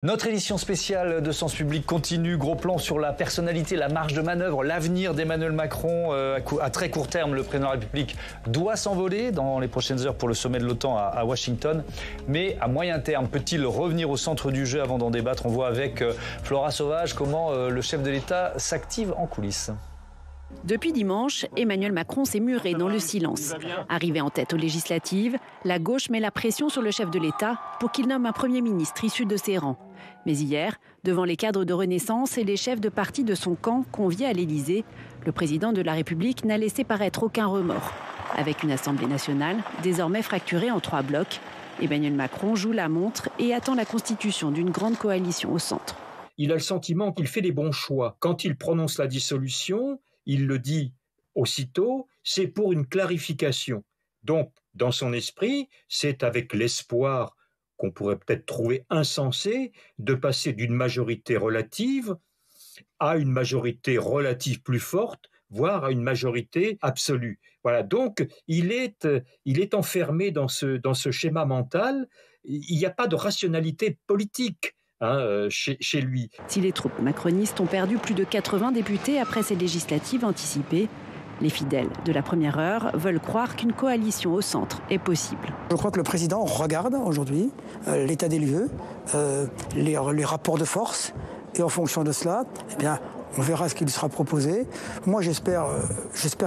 Notre édition spéciale de Sens Public continue. Gros plan sur la personnalité, la marge de manœuvre, l'avenir d'Emmanuel Macron. À très court terme, le président de la République doit s'envoler dans les prochaines heures pour le sommet de l'OTAN à Washington. Mais à moyen terme, peut-il revenir au centre du jeu? Avant d'en débattre, on voit avec Flora Sauvage comment le chef de l'État s'active en coulisses. Depuis dimanche, Emmanuel Macron s'est muré dans le silence. Arrivé en tête aux législatives, la gauche met la pression sur le chef de l'État pour qu'il nomme un Premier ministre issu de ses rangs. Mais hier, devant les cadres de Renaissance et les chefs de parti de son camp conviés à l'Élysée, le président de la République n'a laissé paraître aucun remords. Avec une Assemblée nationale désormais fracturée en 3 blocs, Emmanuel Macron joue la montre et attend la constitution d'une grande coalition au centre. Il a le sentiment qu'il fait les bons choix. Quand il prononce la dissolution, il le dit aussitôt, c'est pour une clarification. Donc, dans son esprit, c'est avec l'espoir qu'on pourrait peut-être trouver insensé de passer d'une majorité relative à une majorité relative plus forte, voire à une majorité absolue. Voilà, donc il est enfermé dans ce schéma mental. Il n'y a pas de rationalité politique chez lui. Si les troupes macronistes ont perdu plus de 80 députés après ces législatives anticipées, les fidèles de la première heure veulent croire qu'une coalition au centre est possible. Je crois que le président regarde aujourd'hui l'état des lieux, les rapports de force, et en fonction de cela, on verra ce qu'il sera proposé. Moi, j'espère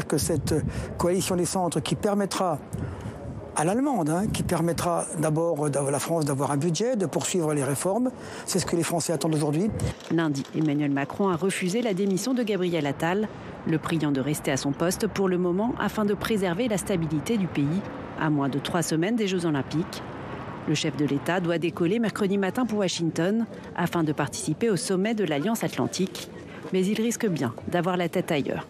que cette coalition des centres qui permettra à l'allemande, qui permettra d'abord à la France d'avoir un budget, de poursuivre les réformes. C'est ce que les Français attendent aujourd'hui. Lundi, Emmanuel Macron a refusé la démission de Gabriel Attal, le priant de rester à son poste pour le moment afin de préserver la stabilité du pays, à moins de 3 semaines des Jeux Olympiques. Le chef de l'État doit décoller mercredi matin pour Washington afin de participer au sommet de l'Alliance Atlantique. Mais il risque bien d'avoir la tête ailleurs.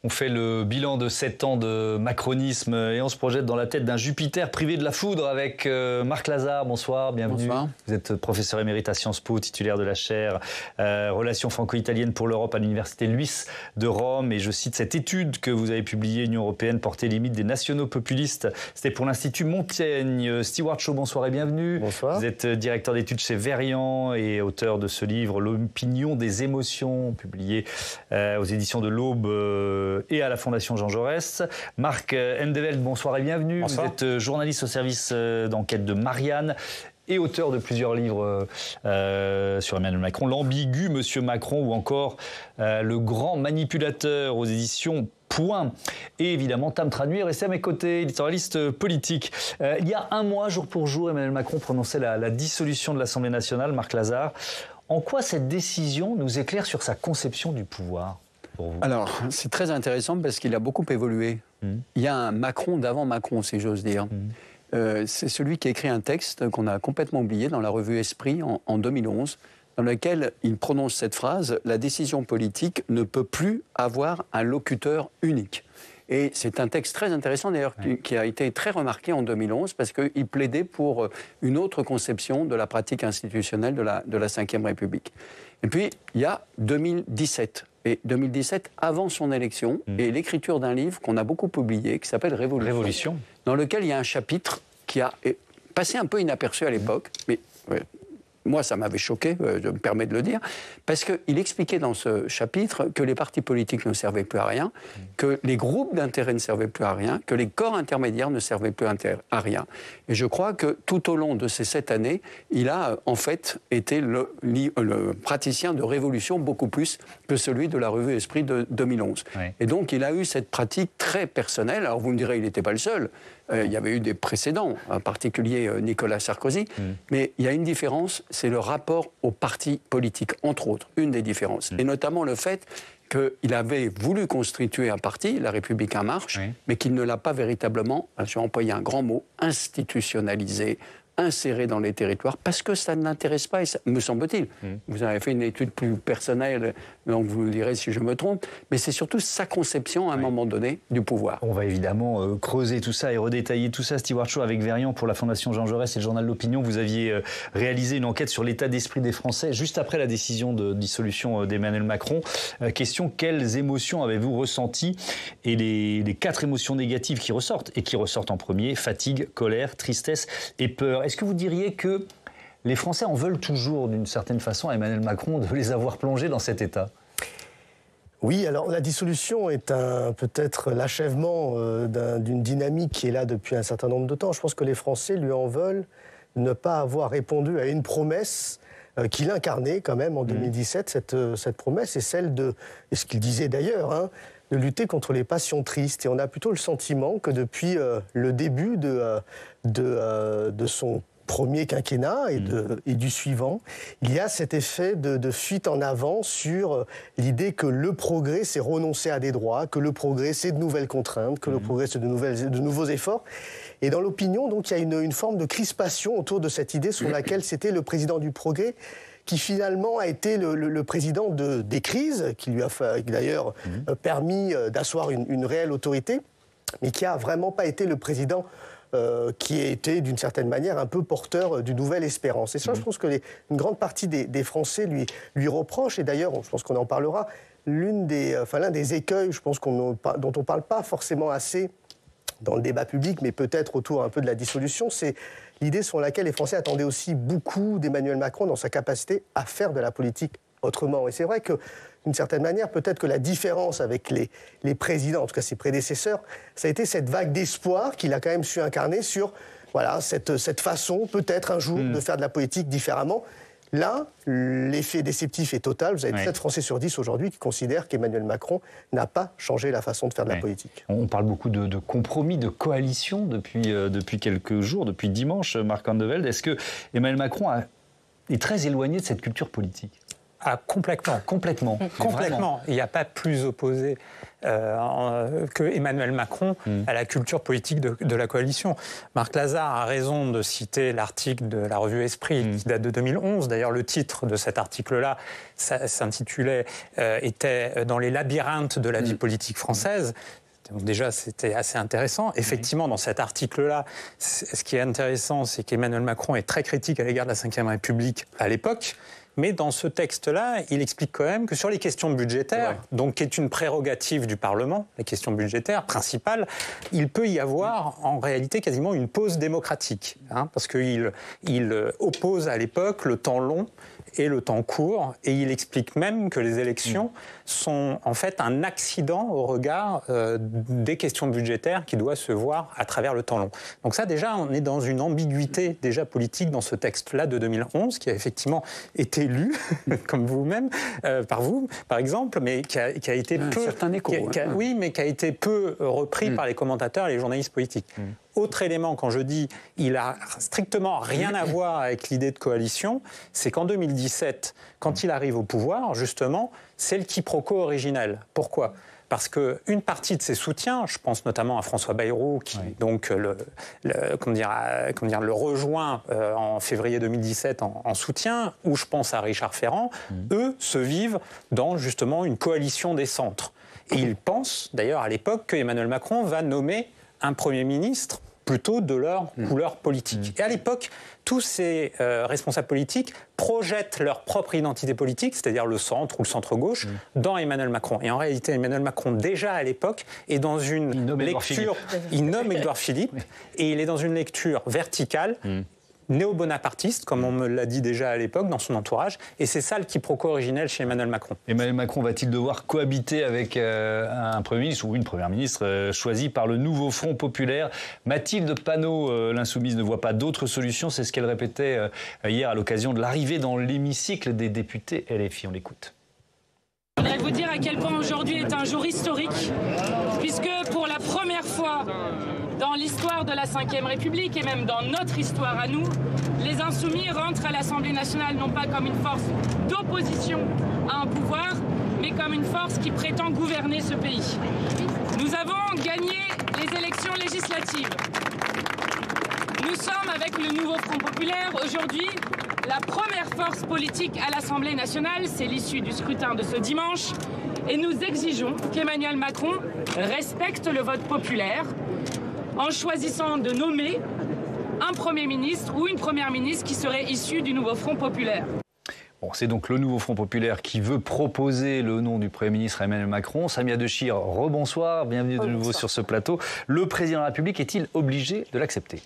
On fait le bilan de 7 ans de macronisme et on se projette dans la tête d'un Jupiter privé de la foudre avec Marc Lazare. Bonsoir, bienvenue. Bonsoir. Vous êtes professeur émérite à Sciences Po, titulaire de la chaire Relations franco-italiennes pour l'Europe à l'Université Luis de Rome. Et je cite cette étude que vous avez publiée, Union européenne, portée limite des nationaux populistes. C'était pour l'Institut Montaigne. Stewart Shaw, bonsoir et bienvenue. Bonsoir. Vous êtes directeur d'études chez Verian et auteur de ce livre, L'opinion des émotions, publié aux éditions de l'Aube et à la Fondation Jean Jaurès. Marc Endeveld, bonsoir et bienvenue. Bonsoir. Vous êtes journaliste au service d'enquête de Marianne et auteur de plusieurs livres sur Emmanuel Macron, L'ambigu Monsieur Macron ou encore Le grand manipulateur aux éditions Point. Et évidemment, Tam Tranui est resté à mes côtés, éditorialiste politique. Il y a un mois, jour pour jour, Emmanuel Macron prononçait la dissolution de l'Assemblée nationale. Marc Lazare, en quoi cette décision nous éclaire sur sa conception du pouvoir ? Alors, c'est très intéressant parce qu'il a beaucoup évolué. Il y a un Macron d'avant Macron, si j'ose dire. C'est celui qui a écrit un texte qu'on a complètement oublié dans la revue Esprit en 2011, dans lequel il prononce cette phrase « La décision politique ne peut plus avoir un locuteur unique ». Et c'est un texte très intéressant, d'ailleurs, qui a été très remarqué en 2011, parce qu'il plaidait pour une autre conception de la pratique institutionnelle de la Ve République. Et puis, il y a 2017. Et 2017, avant son élection, et l'écriture d'un livre qu'on a beaucoup publié, qui s'appelle Révolution, dans lequel il y a un chapitre qui a passé un peu inaperçu à l'époque, mais moi, ça m'avait choqué, je me permets de le dire, parce qu'il expliquait dans ce chapitre que les partis politiques ne servaient plus à rien, que les groupes d'intérêt ne servaient plus à rien, que les corps intermédiaires ne servaient plus à rien. Et je crois que tout au long de ces 7 années, il a en fait été le praticien de révolution beaucoup plus que celui de la revue Esprit de 2011. Oui. Et donc, il a eu cette pratique très personnelle. Alors, vous me direz, il n'était pas le seul. Il y avait eu des précédents, en particulier Nicolas Sarkozy. Mais il y a une différence, c'est le rapport aux partis politiques, entre autres, une des différences. Et notamment le fait qu'il avait voulu constituer un parti, La République En Marche, mais qu'il ne l'a pas véritablement, je vais employer un grand mot, institutionnalisé, inséré dans les territoires, parce que ça ne l'intéresse pas, et ça, me semble-t-il. Vous avez fait une étude plus personnelle, donc vous me direz si je me trompe, mais c'est surtout sa conception, à un moment donné, du pouvoir. On va évidemment creuser tout ça et redétailler tout ça. Stewart Shaw, avec Verian, pour la Fondation Jean Jaurès et le journal L'Opinion, vous aviez réalisé une enquête sur l'état d'esprit des Français, juste après la décision de dissolution d'Emmanuel Macron. Question, quelles émotions avez-vous ressenties? Et les 4 émotions négatives qui ressortent, et qui ressortent en premier: fatigue, colère, tristesse et peur. Est-ce que vous diriez que les Français en veulent toujours, d'une certaine façon, à Emmanuel Macron de les avoir plongés dans cet état. Oui, alors la dissolution est peut-être l'achèvement d'une dynamique qui est là depuis un certain nombre de temps. Je pense que les Français lui en veulent ne pas avoir répondu à une promesse qu'il incarnait quand même en 2017. Cette promesse est celle de, et ce qu'il disait d'ailleurs, de lutter contre les passions tristes. Et on a plutôt le sentiment que depuis le début de son premier quinquennat et du suivant, il y a cet effet de fuite en avant sur l'idée que le progrès, c'est renoncer à des droits, que le progrès, c'est de nouvelles contraintes, que le progrès, c'est de nouveaux efforts. Et dans l'opinion, donc, il y a une forme de crispation autour de cette idée sur laquelle c'était le président du progrès qui finalement a été le président des crises, qui lui a d'ailleurs permis d'asseoir une réelle autorité, mais qui n'a vraiment pas été le président qui a été d'une certaine manière un peu porteur d'une nouvelle espérance. Et ça, je pense que une grande partie des Français lui reprochent, et d'ailleurs, je pense qu'on en parlera, l'un des écueils, je pense dont on ne parle pas forcément assez dans le débat public, mais peut-être autour un peu de la dissolution, c'est l'idée sur laquelle les Français attendaient aussi beaucoup d'Emmanuel Macron dans sa capacité à faire de la politique autrement. Et c'est vrai que, d'une certaine manière, peut-être que la différence avec les présidents, en tout cas ses prédécesseurs, ça a été cette vague d'espoir qu'il a quand même su incarner sur cette façon, peut-être un jour, de faire de la politique différemment. Là, l'effet déceptif est total. Vous avez 7 Français sur 10 aujourd'hui qui considèrent qu'Emmanuel Macron n'a pas changé la façon de faire de la politique. On parle beaucoup de compromis, de coalition depuis quelques jours, depuis dimanche, Marc Andevelde. Est-ce que Emmanuel Macron est très éloigné de cette culture politique ? Complètement. Il n'y a pas plus opposé que Emmanuel Macron à la culture politique de la coalition. Marc Lazare a raison de citer l'article de la revue Esprit qui date de 2011. D'ailleurs, le titre de cet article-là s'intitulait était dans les labyrinthes de la vie politique française. Donc déjà, c'était assez intéressant. Effectivement, dans cet article-là, ce qui est intéressant, c'est qu'Emmanuel Macron est très critique à l'égard de la Ve République à l'époque. Mais dans ce texte-là, il explique quand même que sur les questions budgétaires, donc qui est une prérogative du Parlement, les questions budgétaires principales, il peut y avoir en réalité quasiment une pause démocratique, parce qu'il oppose à l'époque le temps long et le temps court, et il explique même que les élections sont en fait un accident au regard des questions budgétaires qui doivent se voir à travers le temps long. Donc ça déjà, on est dans une ambiguïté déjà politique dans ce texte-là de 2011, qui a effectivement été lu, comme vous-même, par vous, par exemple, mais qui a été peu... certain écho. Oui, mais qui a été peu repris par les commentateurs et les journalistes politiques. Autre élément, quand je dis il a strictement rien à voir avec l'idée de coalition, c'est qu'en 2017, quand il arrive au pouvoir, justement, c'est le quiproquo originel. Pourquoi ? Parce qu'une partie de ses soutiens, je pense notamment à François Bayrou, qui donc le rejoint en février 2017 en soutien, ou je pense à Richard Ferrand, eux se vivent dans justement une coalition des centres. Et ils pensent d'ailleurs à l'époque qu'Emmanuel Macron va nommer un Premier ministre plutôt de leur couleur politique. Et à l'époque, tous ces responsables politiques projettent leur propre identité politique, c'est-à-dire le centre ou le centre-gauche, dans Emmanuel Macron. Et en réalité, Emmanuel Macron, déjà à l'époque, est dans une lecture... Il nomme Édouard Philippe, et il est dans une lecture verticale, néo-bonapartiste, comme on me l'a dit déjà à l'époque dans son entourage, et c'est ça le quiproquo originel chez Emmanuel Macron. Emmanuel Macron va-t-il devoir cohabiter avec un Premier ministre ou une Première ministre choisie par le nouveau Front populaire ? Mathilde Panot, l'insoumise, ne voit pas d'autre solution, c'est ce qu'elle répétait hier à l'occasion de l'arrivée dans l'hémicycle des députés LFI. On l'écoute. Je voudrais vous dire à quel point aujourd'hui est un jour historique, puisque pour la première fois dans l'histoire de la Ve République et même dans notre histoire à nous, les Insoumis rentrent à l'Assemblée nationale non pas comme une force d'opposition à un pouvoir, mais comme une force qui prétend gouverner ce pays. Nous avons gagné les élections législatives. Nous sommes, avec le nouveau Front populaire, aujourd'hui la première force politique à l'Assemblée nationale. C'est l'issue du scrutin de ce dimanche. Et nous exigeons qu'Emmanuel Macron respecte le vote populaire en choisissant de nommer un Premier ministre ou une Première ministre qui serait issue du nouveau Front populaire. Bon, c'est donc le nouveau Front populaire qui veut proposer le nom du Premier ministre Emmanuel Macron. Samia Dechir, rebonsoir, bienvenue de nouveau sur ce plateau. Le président de la République est-il obligé de l'accepter ?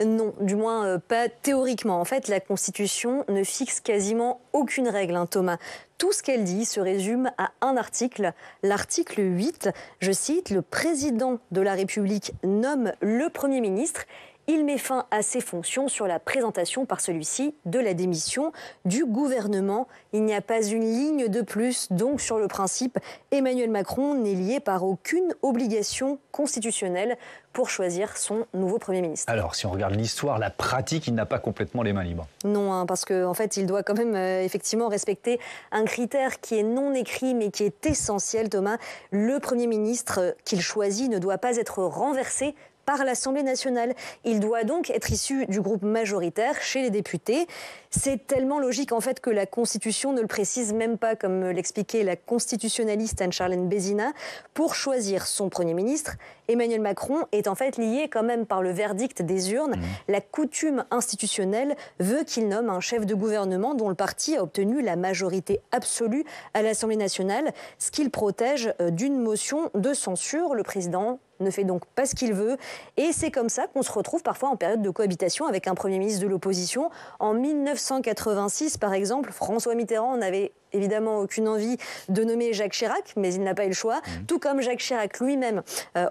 Non, du moins pas théoriquement. En fait, la Constitution ne fixe quasiment aucune règle, Thomas. Tout ce qu'elle dit se résume à un article, l'article 8. Je cite, « Le président de la République nomme le Premier ministre. Il met fin à ses fonctions sur la présentation par celui-ci de la démission du gouvernement. Il n'y a pas une ligne de plus. Donc, sur le principe, Emmanuel Macron n'est lié par aucune obligation constitutionnelle pour choisir son nouveau Premier ministre. » Alors, si on regarde l'histoire, la pratique, il n'a pas complètement les mains libres. Non, parce qu'en fait, il doit quand même effectivement respecter un critère qui est non écrit, mais qui est essentiel, Thomas. Le Premier ministre qu'il choisit ne doit pas être renversé par l'Assemblée nationale. Il doit donc être issu du groupe majoritaire chez les députés. C'est tellement logique en fait que la Constitution ne le précise même pas, comme l'expliquait la constitutionnaliste Anne-Charlène Bézina. Pour choisir son Premier ministre, Emmanuel Macron est en fait lié quand même par le verdict des urnes. La coutume institutionnelle veut qu'il nomme un chef de gouvernement dont le parti a obtenu la majorité absolue à l'Assemblée nationale, ce qu'il protège d'une motion de censure. Le président ne fait donc pas ce qu'il veut. Et c'est comme ça qu'on se retrouve parfois en période de cohabitation avec un Premier ministre de l'opposition. En 1986, par exemple, François Mitterrand n'avait évidemment aucune envie de nommer Jacques Chirac, mais il n'a pas eu le choix. Tout comme Jacques Chirac lui-même,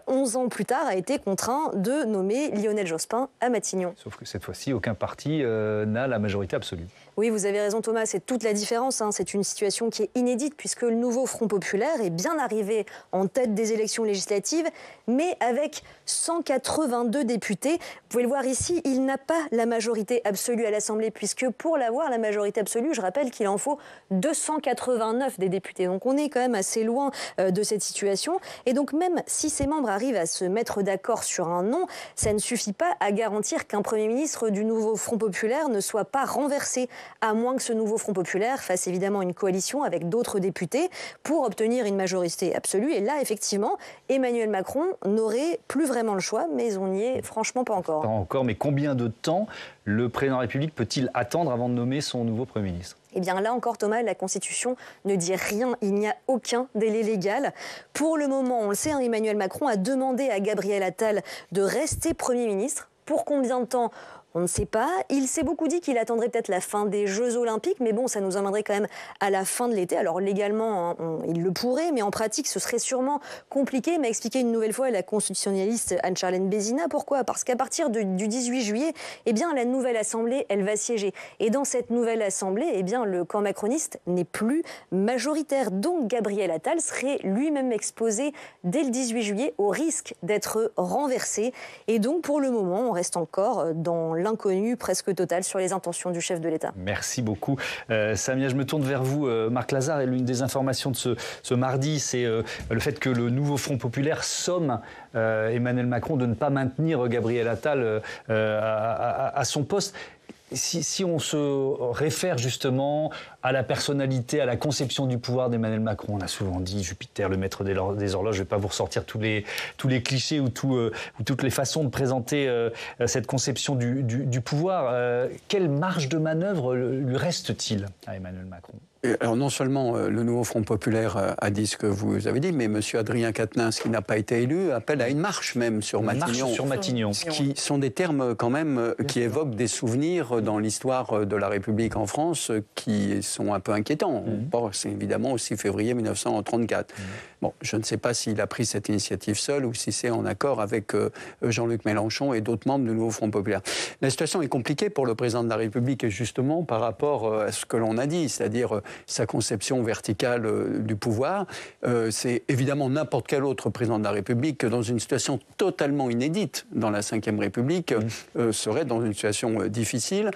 11 ans plus tard, a été contraint de nommer Lionel Jospin à Matignon. Sauf que cette fois-ci, aucun parti n'a la majorité absolue. Oui, vous avez raison Thomas, c'est toute la différence. C'est une situation qui est inédite puisque le nouveau Front populaire est bien arrivé en tête des élections législatives, mais avec 182 députés. Vous pouvez le voir ici, il n'a pas la majorité absolue à l'Assemblée puisque pour l'avoir, la majorité absolue, je rappelle qu'il en faut 289 des députés. Donc on est quand même assez loin de cette situation. Et donc même si ces membres arrivent à se mettre d'accord sur un nom, ça ne suffit pas à garantir qu'un Premier ministre du nouveau Front populaire ne soit pas renversé, à moins que ce nouveau Front populaire fasse évidemment une coalition avec d'autres députés pour obtenir une majorité absolue. Et là, effectivement, Emmanuel Macron n'aurait plus vraiment le choix, mais on n'y est franchement pas encore. Pas encore, mais combien de temps le président de la République peut-il attendre avant de nommer son nouveau Premier ministre ? Eh bien là encore, Thomas, la Constitution ne dit rien. Il n'y a aucun délai légal. Pour le moment, on le sait, Emmanuel Macron a demandé à Gabriel Attal de rester Premier ministre. Pour combien de temps ? On ne sait pas. Il s'est beaucoup dit qu'il attendrait peut-être la fin des Jeux Olympiques, mais bon, ça nous emmènerait quand même à la fin de l'été. Alors légalement, il le pourrait, mais en pratique, ce serait sûrement compliqué. M'a expliqué une nouvelle fois la constitutionnaliste Anne-Charlène Bézina. Pourquoi ? Parce qu'à partir du 18 juillet, eh bien, la nouvelle Assemblée, elle va siéger. Et dans cette nouvelle Assemblée, eh bien, le camp macroniste n'est plus majoritaire. Donc Gabriel Attal serait lui-même exposé dès le 18 juillet au risque d'être renversé. Et donc, pour le moment, on reste encore dans l'inconnu presque total sur les intentions du chef de l'État. Merci beaucoup. Samia, je me tourne vers vous. Marc Lazare, et l'une des informations de ce mardi, c'est le fait que le nouveau Front populaire somme Emmanuel Macron de ne pas maintenir Gabriel Attal à son poste. Si on se réfère justement à la personnalité, à la conception du pouvoir d'Emmanuel Macron, on a souvent dit Jupiter, le maître des horloges, je ne vais pas vous ressortir tous les clichés ou toutes les façons de présenter cette conception du pouvoir. Quelle marge de manœuvre lui reste-t-il à Emmanuel Macron ? Alors non seulement le nouveau Front populaire a dit ce que vous avez dit, mais M. Adrien Quatennens, qui n'a pas été élu, appelle à une marche même sur Matignon. Marche sur Matignon. Ce qui sont des termes quand même qui évoquent des souvenirs dans l'histoire de la République en France qui sont un peu inquiétants. C'est évidemment au 6 février 1934. Bon, je ne sais pas s'il a pris cette initiative seul ou si c'est en accord avec Jean-Luc Mélenchon et d'autres membres du nouveau Front populaire. La situation est compliquée pour le président de la République, justement par rapport à ce que l'on a dit, c'est-à-dire sa conception verticale du pouvoir. C'est évidemment n'importe quel autre président de la République dans une situation totalement inédite dans la Ve République serait dans une situation difficile.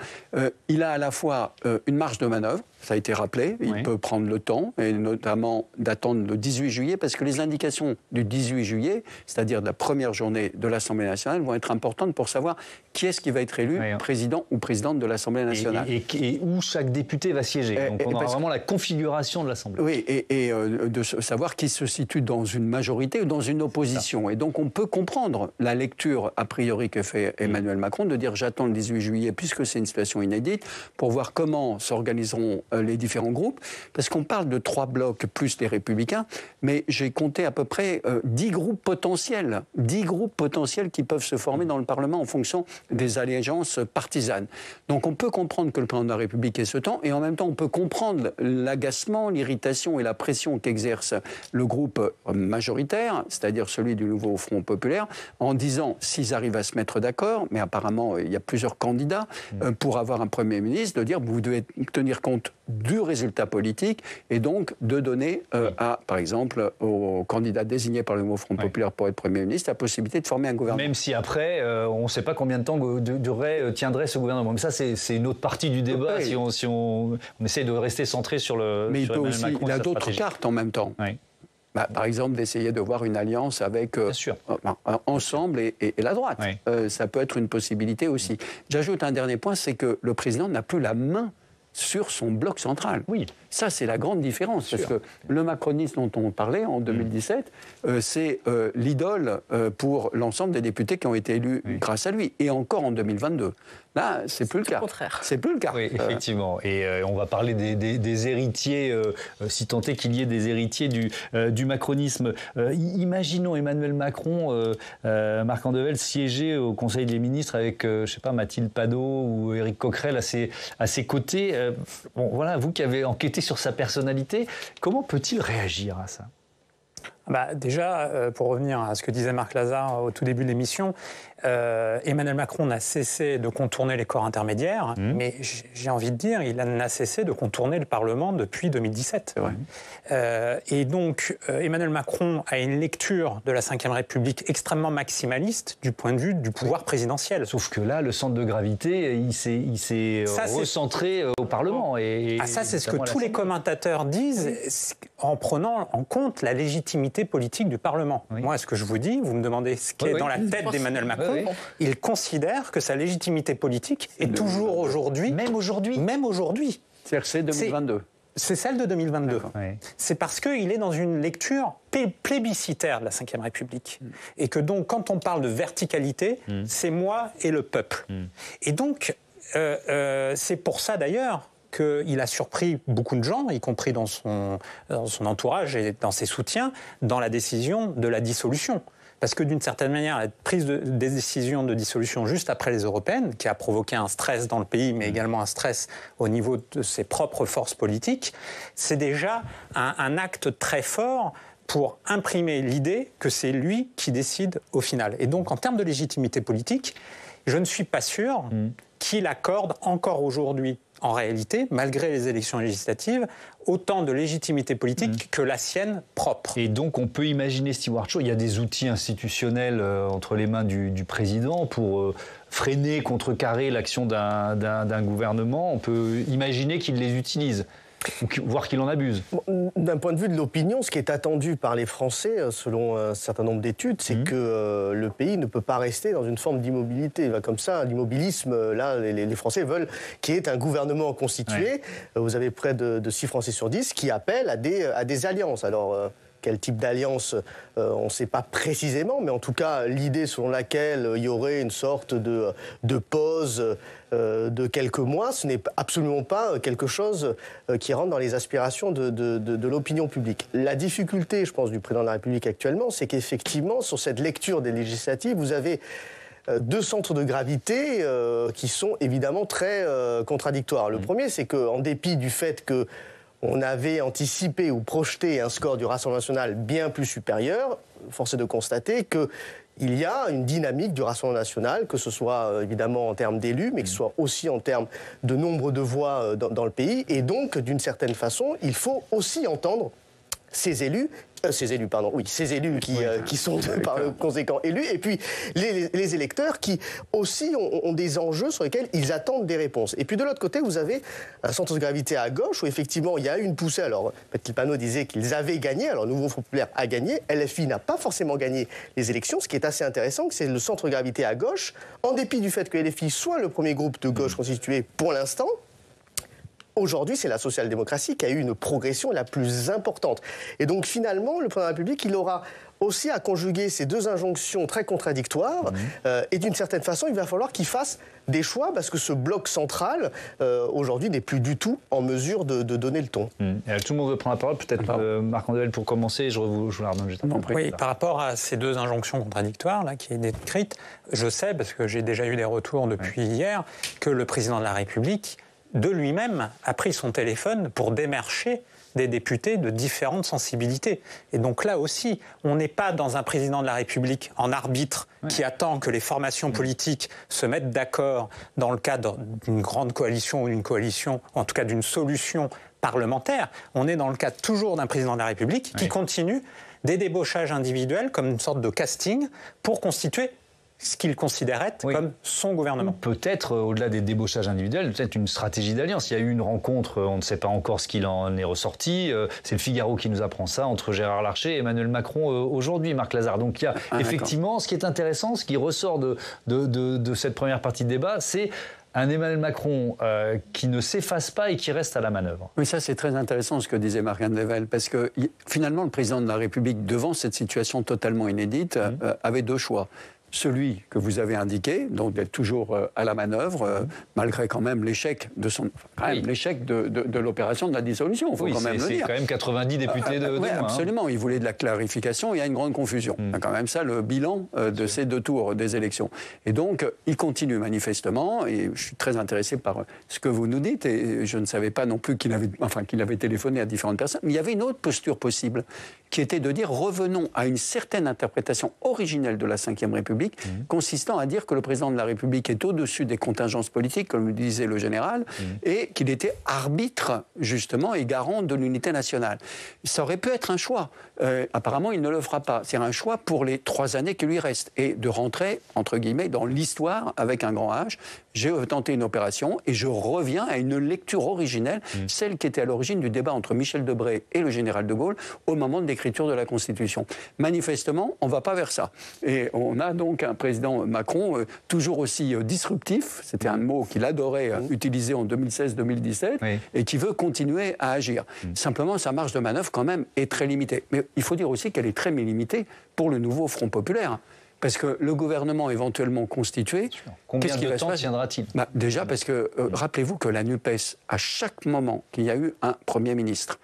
Il a à la fois une marge de manœuvre, ça a été rappelé, il peut prendre le temps, et notamment d'attendre le 18 juillet, parce que les indications du 18 juillet, c'est-à-dire de la première journée de l'Assemblée nationale, vont être importantes pour savoir qui est-ce qui va être élu président ou présidente de l'Assemblée nationale. Et où chaque député va siéger. Donc on aura vraiment vraiment la configuration de l'Assemblée. Oui, et de savoir qui se situe dans une majorité ou dans une opposition. Et donc on peut comprendre la lecture a priori que fait Emmanuel Macron, de dire j'attends le 18 juillet puisque c'est une situation inédite pour voir comment s'organiseront les différents groupes, parce qu'on parle de 3 blocs plus les Républicains, mais j'ai compté à peu près 10 groupes potentiels, 10 groupes potentiels qui peuvent se former dans le Parlement en fonction des allégeances partisanes. Donc on peut comprendre que le président de la République ait ce temps, et en même temps on peut comprendre l'agacement, l'irritation et la pression qu'exerce le groupe majoritaire, c'est-à-dire celui du Nouveau Front Populaire, en disant s'ils arrivent à se mettre d'accord, mais apparemment il y a plusieurs candidats pour avoir un Premier ministre, de dire vous devez tenir compte du résultat politique et donc de donner par exemple, aux candidats désignés par le Nouveau Front Populaire pour être Premier ministre la possibilité de former un gouvernement. Même si après, on ne sait pas combien de temps tiendrait ce gouvernement. Mais ça, c'est une autre partie du débat si on essaie de rester centré sur le. Mais il a d'autres cartes en même temps. Oui. Par exemple, d'essayer de voir une alliance avec Ensemble et la droite. Oui. Ça peut être une possibilité aussi. J'ajoute un dernier point, c'est que le président n'a plus la main sur son bloc central. Oui. Ça, c'est la grande différence. Parce que le macronisme dont on parlait en 2017, c'est l'idole pour l'ensemble des députés qui ont été élus grâce à lui. Et encore en 2022. Là, c'est plus le cas. C'est plus le cas. Oui, effectivement. Et on va parler des héritiers, si tant est qu'il y ait des héritiers du macronisme. Imaginons Emmanuel Macron, Marc Andevelle, siéger au Conseil des ministres avec, je sais pas, Mathilde Panot ou Éric Coquerel à ses côtés. Bon, voilà, vous qui avez enquêté sur sa personnalité, comment peut-il réagir à ça ? Déjà, pour revenir à ce que disait Marc Lazare au tout début de l'émission, Emmanuel Macron n'a cessé de contourner les corps intermédiaires, mais j'ai envie de dire, il n'a cessé de contourner le Parlement depuis 2017. C'est vrai. Et donc, Emmanuel Macron a une lecture de la Ve République extrêmement maximaliste du point de vue du pouvoir présidentiel. Sauf que là, le centre de gravité, il s'est recentré au Parlement. Ça, c'est ce que tous les commentateurs disent en prenant en compte la légitimité politique du Parlement. Oui. Moi, ce que je vous dis, vous me demandez ce qui est dans la tête d'Emmanuel Macron, il considère que sa légitimité politique est toujours aujourd'hui... Même aujourd'hui. C'est-à-dire que c'est 2022. C'est celle de 2022. Oui. C'est parce qu'il est dans une lecture plébiscitaire de la Ve République. Et que donc, quand on parle de verticalité, c'est moi et le peuple. Et donc, c'est pour ça d'ailleurs qu'il a surpris beaucoup de gens, y compris dans son entourage et dans ses soutiens, dans la décision de la dissolution. Parce que d'une certaine manière, la prise des décisions de dissolution juste après les européennes, qui a provoqué un stress dans le pays, mais également un stress au niveau de ses propres forces politiques, c'est déjà un acte très fort pour imprimer l'idée que c'est lui qui décide au final. Et donc, en termes de légitimité politique, je ne suis pas sûr qu'il accorde encore aujourd'hui, en réalité, malgré les élections législatives, autant de légitimité politique que la sienne propre. Et donc on peut imaginer, Stewart Shaw, il y a des outils institutionnels entre les mains du président pour freiner, contrecarrer l'action d'un gouvernement. On peut imaginer qu'il les utilise. Voire qu'il en abuse. D'un point de vue de l'opinion, ce qui est attendu par les Français, selon un certain nombre d'études, c'est que le pays ne peut pas rester dans une forme d'immobilité. Comme ça, l'immobilisme, là, les Français veulent qu'il y ait un gouvernement constitué. Vous avez près de 6 Français sur 10 qui appellent à des alliances. Alors, quel type d'alliance, on ne sait pas précisément, mais en tout cas, l'idée selon laquelle il y aurait une sorte de pause de quelques mois, ce n'est absolument pas quelque chose qui rentre dans les aspirations de l'opinion publique. La difficulté, je pense, du président de la République actuellement, c'est qu'effectivement, sur cette lecture des législatives, vous avez 2 centres de gravité qui sont évidemment très contradictoires. Le premier, c'est qu'en dépit du fait que on avait anticipé ou projeté un score du Rassemblement national bien plus supérieur, force est de constater qu'il y a une dynamique du Rassemblement national, que ce soit évidemment en termes d'élus, mais que ce soit aussi en termes de nombre de voix dans le pays. Et donc, d'une certaine façon, il faut aussi entendre ces élus qui sont par conséquent élus, et puis les électeurs qui aussi ont des enjeux sur lesquels ils attendent des réponses. Et puis de l'autre côté, vous avez un centre de gravité à gauche où effectivement il y a eu une poussée. Alors Mathilde Panot disait qu'ils avaient gagné, alors le Nouveau Front Populaire a gagné, LFI n'a pas forcément gagné les élections. Ce qui est assez intéressant, c'est le centre de gravité à gauche, en dépit du fait que LFI soit le premier groupe de gauche constitué pour l'instant, aujourd'hui, c'est la social-démocratie qui a eu une progression la plus importante. Et donc finalement, le président de la République, il aura aussi à conjuguer ces deux injonctions très contradictoires. Et d'une certaine façon, il va falloir qu'il fasse des choix parce que ce bloc central, aujourd'hui, n'est plus du tout en mesure de donner le ton. Tout le monde veut prendre la parole. Peut-être Marc Andevelle pour commencer. Je vous la redonne juste après. Oui, par rapport à ces deux injonctions contradictoires là, qui est décrite, je sais, parce que j'ai déjà eu des retours depuis hier, que le président de la République, de lui-même, a pris son téléphone pour démarcher des députés de différentes sensibilités. Et donc là aussi, on n'est pas dans un président de la République en arbitre qui attend que les formations politiques se mettent d'accord dans le cadre d'une grande coalition ou d'une coalition, en tout cas d'une solution parlementaire. On est dans le cadre toujours d'un président de la République qui continue des débauchages individuels comme une sorte de casting pour constituer ce qu'il considérait comme son gouvernement. Peut-être, au-delà des débauchages individuels, peut-être une stratégie d'alliance. Il y a eu une rencontre, on ne sait pas encore ce qu'il en est ressorti, c'est le Figaro qui nous apprend ça, entre Gérard Larcher et Emmanuel Macron aujourd'hui, Marc Lazare. Donc il y a effectivement, ce qui est intéressant, ce qui ressort de cette première partie de débat, c'est un Emmanuel Macron qui ne s'efface pas et qui reste à la manœuvre. Oui, ça c'est très intéressant ce que disait Marc Andevelle, parce que finalement le président de la République, devant cette situation totalement inédite, avait deux choix. Celui que vous avez indiqué, donc d'être toujours à la manœuvre, malgré quand même l'échec de l'opération de la dissolution, il faut quand même le dire. C'est quand même 90 députés de moins. Absolument, il voulait de la clarification, il y a une grande confusion. C'est quand même ça le bilan de ces deux tours des élections. Et donc, il continue manifestement, et je suis très intéressé par ce que vous nous dites, et je ne savais pas non plus qu'il avait téléphoné à différentes personnes, mais il y avait une autre posture possible, qui était de dire revenons à une certaine interprétation originelle de la Ve République, consistant à dire que le président de la République est au-dessus des contingences politiques, comme le disait le général, et qu'il était arbitre, justement, et garant de l'unité nationale. Ça aurait pu être un choix. Apparemment, il ne le fera pas. C'est un choix pour les 3 années qui lui restent, et de rentrer, entre guillemets, dans l'histoire avec un grand H. J'ai tenté une opération, et je reviens à une lecture originelle, celle qui était à l'origine du débat entre Michel Debré et le général de Gaulle, au moment de l'écriture de la Constitution. Manifestement, on ne va pas vers ça. Et on a donc un président Macron toujours aussi disruptif, c'était un mot qu'il adorait utiliser en 2016-2017, et qui veut continuer à agir. Simplement, sa marge de manœuvre, quand même, est très limitée. Mais il faut dire aussi qu'elle est très limitée pour le nouveau Front populaire. Parce que le gouvernement éventuellement constitué... Combien de temps tiendra-t-il ? Déjà parce que, rappelez-vous que la NUPES, à chaque moment qu'il y a eu un Premier ministre,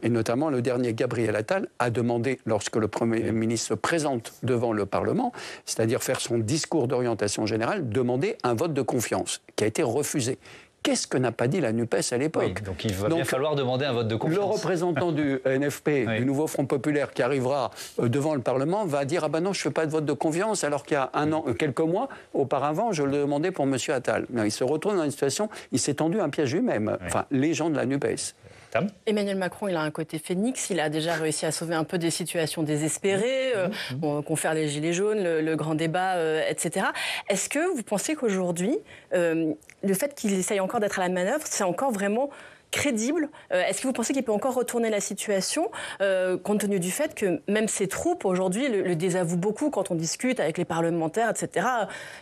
et notamment le dernier Gabriel Attal, a demandé, lorsque le Premier ministre se présente devant le Parlement, c'est-à-dire faire son discours d'orientation générale, demander un vote de confiance, qui a été refusé. Qu'est-ce que n'a pas dit la NUPES à l'époque ? Donc il va bien falloir demander un vote de confiance. Le représentant du NFP, du nouveau Front populaire, qui arrivera devant le Parlement, va dire « Ah ben non, je ne fais pas de vote de confiance », alors qu'il y a quelques mois auparavant, je le demandais pour M. Attal. Il se retrouve dans une situation, il s'est tendu un piège lui-même, les gens de la NUPES. Emmanuel Macron, il a un côté phénix, il a déjà réussi à sauver un peu des situations désespérées, confère les gilets jaunes, le grand débat, etc. Est-ce que vous pensez qu'aujourd'hui, le fait qu'il essaye encore d'être à la manœuvre, c'est encore vraiment crédible? Est-ce que vous pensez qu'il peut encore retourner la situation, compte tenu du fait que même ses troupes, aujourd'hui, le désavouent beaucoup quand on discute avec les parlementaires, etc.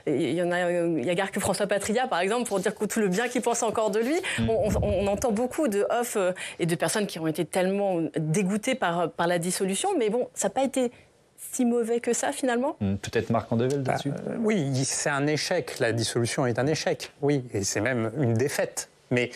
Il y a guère que François Patriat, par exemple, pour dire tout le bien qu'il pense encore de lui. On entend beaucoup de off et de personnes qui ont été tellement dégoûtées par la dissolution, mais bon, ça n'a pas été si mauvais que ça, finalement. Peut-être Marc Andevelle là-dessus. Oui, c'est un échec. La dissolution est un échec, oui, et c'est même une défaite. Mais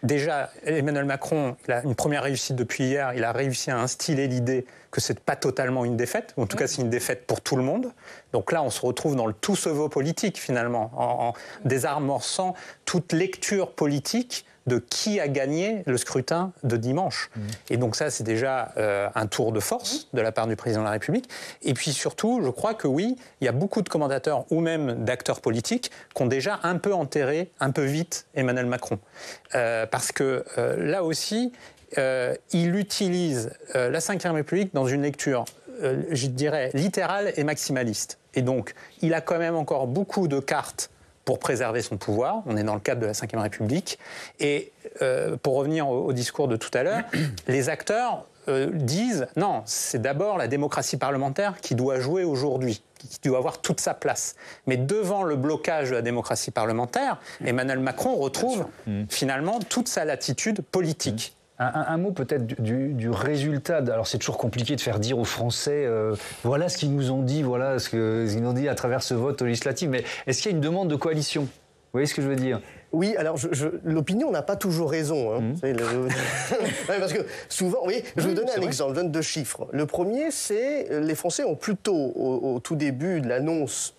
déjà, Emmanuel Macron, il a une première réussite depuis hier. Il a réussi à instiller l'idée que ce n'est pas totalement une défaite. En tout cas, c'est une défaite pour tout le monde. Donc là, on se retrouve dans le tout se vaut politique, finalement, en désamorçant toute lecture politique de qui a gagné le scrutin de dimanche. Et donc ça, c'est déjà un tour de force de la part du président de la République. Et puis surtout, je crois que oui, il y a beaucoup de commentateurs ou même d'acteurs politiques qui ont déjà un peu enterré, un peu vite, Emmanuel Macron. Parce que là aussi, il utilise la Ve République dans une lecture, je dirais, littérale et maximaliste. Et donc, il a quand même encore beaucoup de cartes pour préserver son pouvoir. On est dans le cadre de la Ve République. Et pour revenir au discours de tout à l'heure, les acteurs disent non, c'est d'abord la démocratie parlementaire qui doit jouer aujourd'hui, qui doit avoir toute sa place. Mais devant le blocage de la démocratie parlementaire, Emmanuel Macron retrouve finalement toute sa latitude politique. Un mot peut-être du résultat. Alors c'est toujours compliqué de faire dire aux Français voilà ce qu'ils nous ont dit, voilà ce qu'ils nous ont dit à travers ce vote législatif. Mais est-ce qu'il y a une demande de coalition ? Vous voyez ce que je veux dire ? Oui, alors l'opinion n'a pas toujours raison. Hein. Parce que souvent, oui, je vais vous donner un exemple, je donne 2 chiffres. Le premier, c'est les Français ont plutôt, au tout début de l'annonce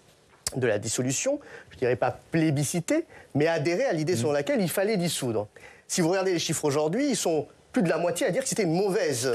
de la dissolution, je ne dirais pas plébiscité, mais adhéré à l'idée selon laquelle il fallait dissoudre. Si vous regardez les chiffres aujourd'hui, ils sont plus de la moitié à dire que c'était une mauvaise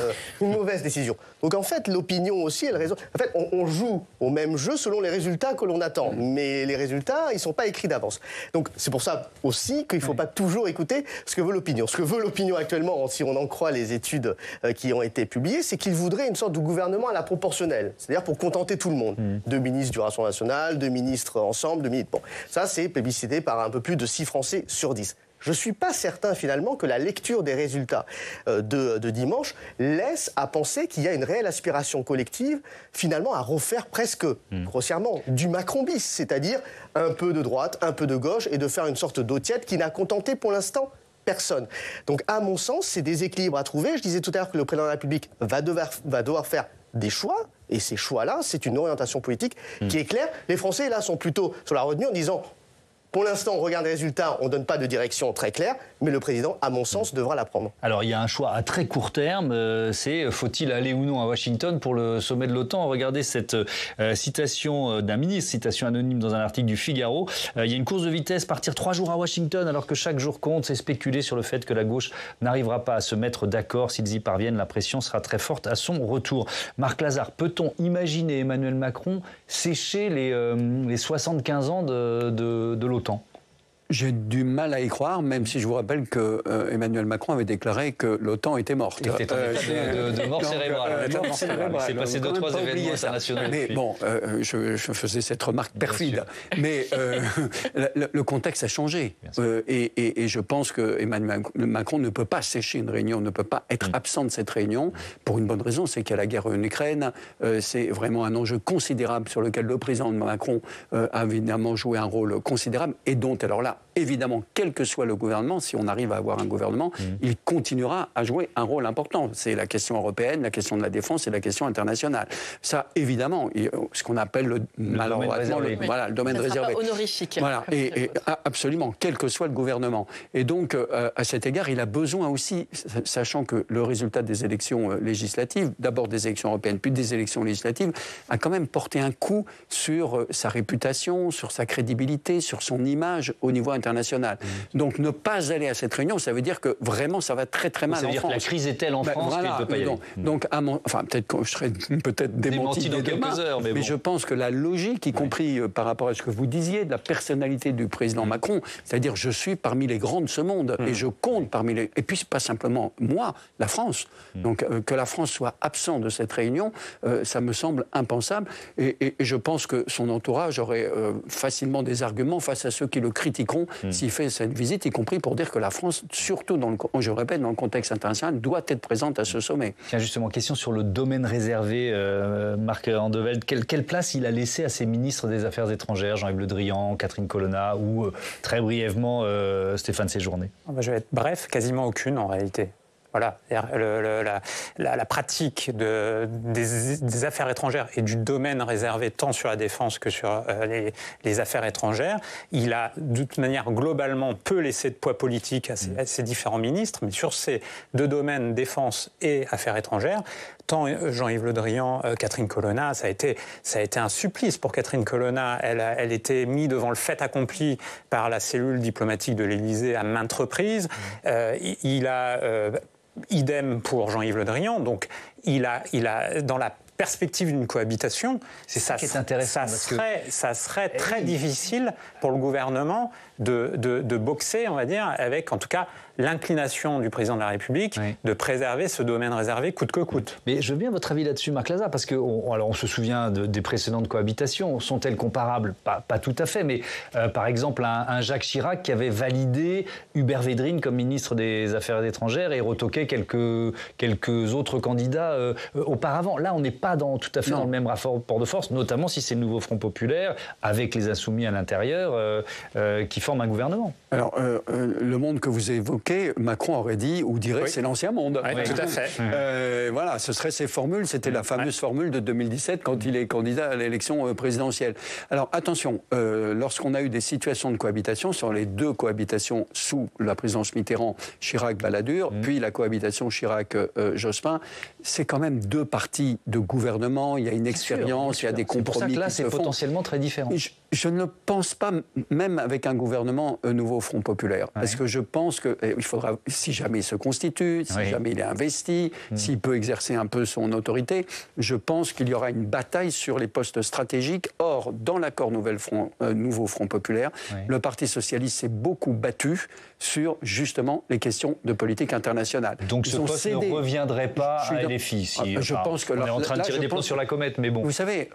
décision. Donc en fait, l'opinion aussi, elle raisonne. En fait, on joue au même jeu selon les résultats que l'on attend. Mais les résultats, ils ne sont pas écrits d'avance. Donc c'est pour ça aussi qu'il ne faut pas toujours écouter ce que veut l'opinion. Ce que veut l'opinion actuellement, si on en croit les études qui ont été publiées, c'est qu'il voudrait une sorte de gouvernement à la proportionnelle. C'est-à-dire pour contenter tout le monde. 2 ministres du Rassemblement national, 2 ministres ensemble, 2 ministres... Bon, ça c'est plébiscité par un peu plus de 6 Français sur 10. Je ne suis pas certain, finalement, que la lecture des résultats de dimanche laisse à penser qu'il y a une réelle aspiration collective, finalement, à refaire presque, grossièrement, du Macron bis, c'est-à-dire un peu de droite, un peu de gauche, et de faire une sorte d'eau tiède qui n'a contenté, pour l'instant, personne. Donc, à mon sens, c'est des équilibres à trouver. Je disais tout à l'heure que le président de la République va devoir faire des choix, et ces choix-là, c'est une orientation politique qui est claire. Les Français, là, sont plutôt sur la retenue en disant... Pour l'instant, on regarde les résultats, on ne donne pas de direction très claire, mais le président, à mon sens, devra la prendre. Alors, il y a un choix à très court terme, c'est faut-il aller ou non à Washington pour le sommet de l'OTAN ? Regardez cette citation d'un ministre, citation anonyme dans un article du Figaro. Il y a une course de vitesse, partir 3 jours à Washington alors que chaque jour compte, c'est spéculer sur le fait que la gauche n'arrivera pas à se mettre d'accord. S'ils y parviennent, la pression sera très forte à son retour. Marc Lazare, peut-on imaginer Emmanuel Macron sécher les 75 ans de l'OTAN ? J'ai du mal à y croire, même si je vous rappelle que Emmanuel Macron avait déclaré que l'OTAN était morte. Il était de mort cérébrale. Il s'est passé 2-3 événements internationaux. Mais bon, je faisais cette remarque perfide. Mais le contexte a changé. Et je pense que Emmanuel Macron ne peut pas sécher une réunion, ne peut pas être absent de cette réunion, pour une bonne raison, c'est qu'il y a la guerre en Ukraine. C'est vraiment un enjeu considérable sur lequel le président Macron a évidemment joué un rôle considérable, et dont, alors là, évidemment, quel que soit le gouvernement, si on arrive à avoir un gouvernement, il continuera à jouer un rôle important. C'est la question européenne, la question de la défense et la question internationale. Ça, évidemment, ce qu'on appelle le domaine réservé. Voilà, le domaine réservé. Pas honorifique. Voilà, et absolument, quel que soit le gouvernement. Et donc, à cet égard, il a besoin aussi, sachant que le résultat des élections législatives, d'abord des élections européennes, puis des élections législatives, a quand même porté un coup sur sa réputation, sur sa crédibilité, sur son image au niveau international. Donc ne pas aller à cette réunion, ça veut dire que vraiment ça va très très mal en France. Ça veut dire que la crise est telle en France qu'il ne peut pas y aller. Donc peut-être que je serai démenti dans quelques heures, mais je pense que la logique, y compris par rapport à ce que vous disiez, de la personnalité du président Macron, c'est-à-dire je suis parmi les grands de ce monde et je compte parmi les... Et puis c'est pas simplement moi, la France. Donc que la France soit absente de cette réunion, ça me semble impensable et je pense que son entourage aurait facilement des arguments face à ceux qui le critiqueront s'il fait cette visite, y compris pour dire que la France, surtout je répète, dans le contexte international, doit être présente à ce sommet. Tiens, justement, question sur le domaine réservé, Marc Andevelde. Quelle place il a laissé à ses ministres des Affaires étrangères, Jean-Yves Le Drian, Catherine Colonna ou, très brièvement, Stéphane Séjourné ? Je vais être bref, quasiment aucune en réalité. Voilà, la pratique des affaires étrangères et du domaine réservé tant sur la défense que sur les affaires étrangères, il a de toute manière globalement peu laissé de poids politique à ses différents ministres, mais sur ces 2 domaines, défense et affaires étrangères, tant Jean-Yves Le Drian, Catherine Colonna, ça a été un supplice pour Catherine Colonna. Elle était mise devant le fait accompli par la cellule diplomatique de l'Élysée à maintes reprises. Idem pour Jean-Yves Le Drian. Donc, il a dans la perspective d'une cohabitation, c'est ça qui est intéressant. Ça serait très difficile pour le gouvernement de boxer, on va dire, avec en tout cas l'inclination du président de la République de préserver ce domaine réservé coûte que coûte. Mais je veux bien votre avis là-dessus, Marc Lazare, parce on se souvient des précédentes cohabitations. Sont-elles comparables? Pas tout à fait, mais par exemple un Jacques Chirac qui avait validé Hubert Védrine comme ministre des Affaires étrangères et retoqué quelques autres candidats auparavant. Là, on n'est pas tout à fait dans le même rapport de force, notamment si c'est le nouveau Front populaire, avec les Insoumis à l'intérieur, qui forment un gouvernement. Alors, le monde que vous évoquez, Macron aurait dit ou dirait que c'est l'ancien monde. Oui, tout à fait. Voilà, ce serait ces formules. C'était la fameuse formule de 2017 quand il est candidat à l'élection présidentielle. Alors attention, lorsqu'on a eu des situations de cohabitation, sur les 2 cohabitations sous la présidence Mitterrand, Chirac-Balladur, puis la cohabitation Chirac-Jospin, c'est quand même 2 partis de gouvernement. Il y a une expérience, il y a des compromis. C'est pour ça que là, c'est potentiellement très différent. Je ne pense pas, même avec un gouvernement nouveau Front populaire, parce que je pense qu'il faudra, si jamais il se constitue, si jamais il est investi, s'il peut exercer un peu son autorité, je pense qu'il y aura une bataille sur les postes stratégiques. Or, dans l'accord nouveau Front populaire, le Parti socialiste s'est beaucoup battu sur, justement, les questions de politique internationale. Donc ce poste ne reviendrait pas à LFI je pense que on est en train de tirer des plans sur la comète, mais bon. Vous savez,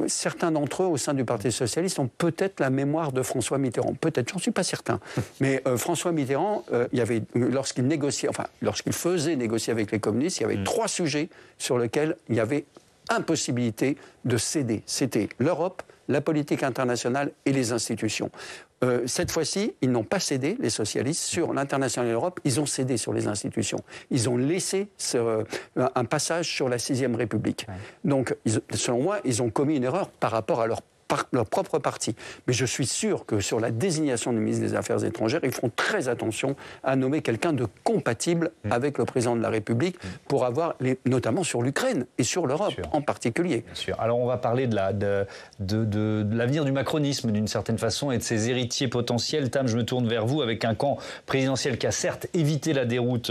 certains d'entre eux, au sein du Parti socialiste, ont peut-être la mémoire de François Mitterrand. Peut-être, j'en suis pas certain. Mais François Mitterrand, lorsqu'il faisait négocier avec les communistes, il y avait 3 sujets sur lesquels il y avait impossibilité de céder. C'était l'Europe, la politique internationale et les institutions. Cette fois-ci, ils n'ont pas cédé, les socialistes, sur l'international et l'Europe, ils ont cédé sur les institutions. Ils ont laissé un passage sur la 6e République. Donc, selon moi, ils ont commis une erreur par rapport à leur propre parti. Mais je suis sûr que sur la désignation du ministre des Affaires étrangères, ils feront très attention à nommer quelqu'un de compatible avec le président de la République pour avoir, notamment sur l'Ukraine et sur l'Europe en particulier. Bien sûr. Alors on va parler de l'avenir du macronisme d'une certaine façon et de ses héritiers potentiels. Tam, je me tourne vers vous avec un camp présidentiel qui a certes évité la déroute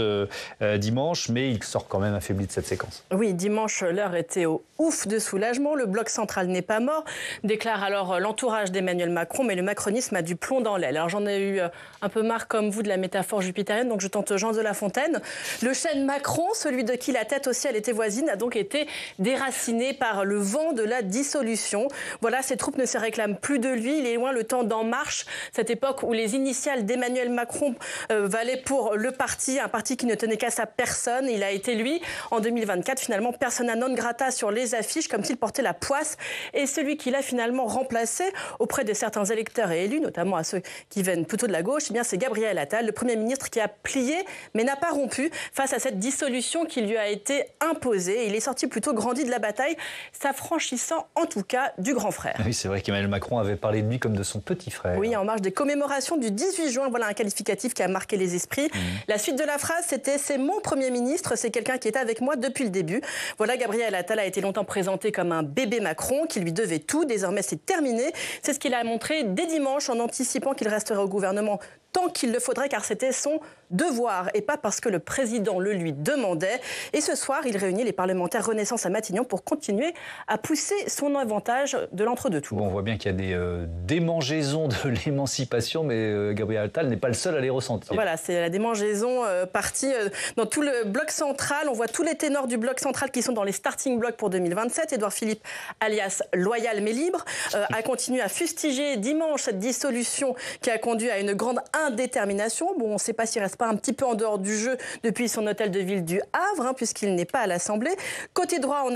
dimanche, mais il sort quand même affaibli de cette séquence. Oui, dimanche, l'heure était au ouf de soulagement. Le bloc central n'est pas mort, déclare alors l'entourage d'Emmanuel Macron, mais le macronisme a du plomb dans l'aile. Alors j'en ai eu un peu marre comme vous de la métaphore jupitérienne, donc je tente Jean de La Fontaine. Le chêne Macron, celui de qui la tête au ciel était voisine, a donc été déraciné par le vent de la dissolution. Voilà, ses troupes ne se réclament plus de lui, il est loin le temps d'En Marche, cette époque où les initiales d'Emmanuel Macron valaient pour le parti, un parti qui ne tenait qu'à sa personne. Il a été, lui, en 2024, finalement persona non grata sur les affiches, comme s'il portait la poisse, et celui qui l'a finalement remplacé auprès de certains électeurs et élus, notamment à ceux qui viennent plutôt de la gauche, eh bien c'est Gabriel Attal, le Premier ministre qui a plié mais n'a pas rompu face à cette dissolution qui lui a été imposée. Il est sorti plutôt grandi de la bataille, s'affranchissant en tout cas du grand frère. Oui, c'est vrai qu'Emmanuel Macron avait parlé de lui comme de son petit frère. Oui, en marge des commémorations du 18 juin, voilà un qualificatif qui a marqué les esprits. La suite de la phrase, c'était « c'est mon Premier ministre, c'est quelqu'un qui est avec moi depuis le début ». Voilà, Gabriel Attal a été longtemps présenté comme un bébé Macron qui lui devait tout. Désormais, c'est terminé. C'est ce qu'il a montré dès dimanche en anticipant qu'il resterait au gouvernement tant qu'il le faudrait, car c'était son devoir et pas parce que le président le lui demandait. Et ce soir, il réunit les parlementaires Renaissance à Matignon pour continuer à pousser son avantage de l'entre-deux-tours. Bon, on voit bien qu'il y a des démangeaisons de l'émancipation, mais Gabriel Attal n'est pas le seul à les ressentir. Voilà, c'est la démangeaison partie dans tout le bloc central. On voit tous les ténors du bloc central qui sont dans les starting blocks pour 2027. Édouard Philippe, alias loyal mais libre, a continué à fustiger dimanche cette dissolution qui a conduit à une grande indétermination. Bon, on ne sait pas s'il reste pas un petit peu en dehors du jeu depuis son hôtel de ville du Havre, puisqu'il n'est pas à l'Assemblée. Côté droit, on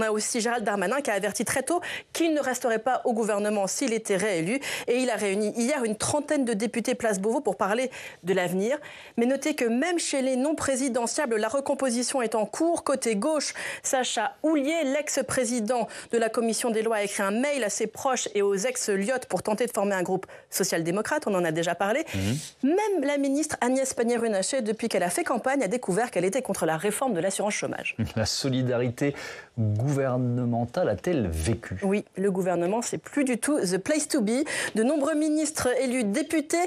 a aussi Gérald Darmanin qui a averti très tôt qu'il ne resterait pas au gouvernement s'il était réélu. Et il a réuni hier une trentaine de députés Place Beauvau pour parler de l'avenir. Mais notez que même chez les non-présidentiables, la recomposition est en cours. Côté gauche, Sacha Houlier, l'ex-président de la commission des lois, a écrit un mail à ses proches et aux ex-Lyotte pour tenter de former un groupe social-démocrate. On en a déjà parlé. parler. Même la ministre Agnès Pannier-Runacher, depuis qu'elle a fait campagne, a découvert qu'elle était contre la réforme de l'assurance chômage. La solidarité gouvernementale a-t-elle vécu? Oui, le gouvernement, c'est plus du tout the place to be. De nombreux ministres, élus, députés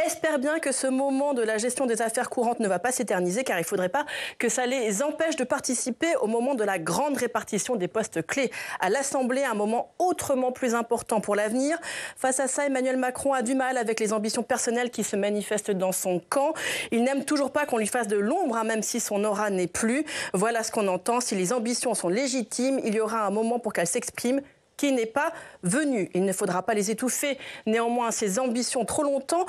espèrent bien que ce moment de la gestion des affaires courantes ne va pas s'éterniser, car il ne faudrait pas que ça les empêche de participer au moment de la grande répartition des postes clés à l'Assemblée, un moment autrement plus important pour l'avenir. Face à ça, Emmanuel Macron a du mal avec les ambitions personnelles qui se manifestent dans son camp. Il n'aime toujours pas qu'on lui fasse de l'ombre, même si son aura n'est plus. Voilà ce qu'on entend. Si les ambitions sont légitimes, il y aura un moment pour qu'elles s'expriment qui n'est pas venu. Il ne faudra pas les étouffer. Néanmoins, ces ambitions trop longtemps,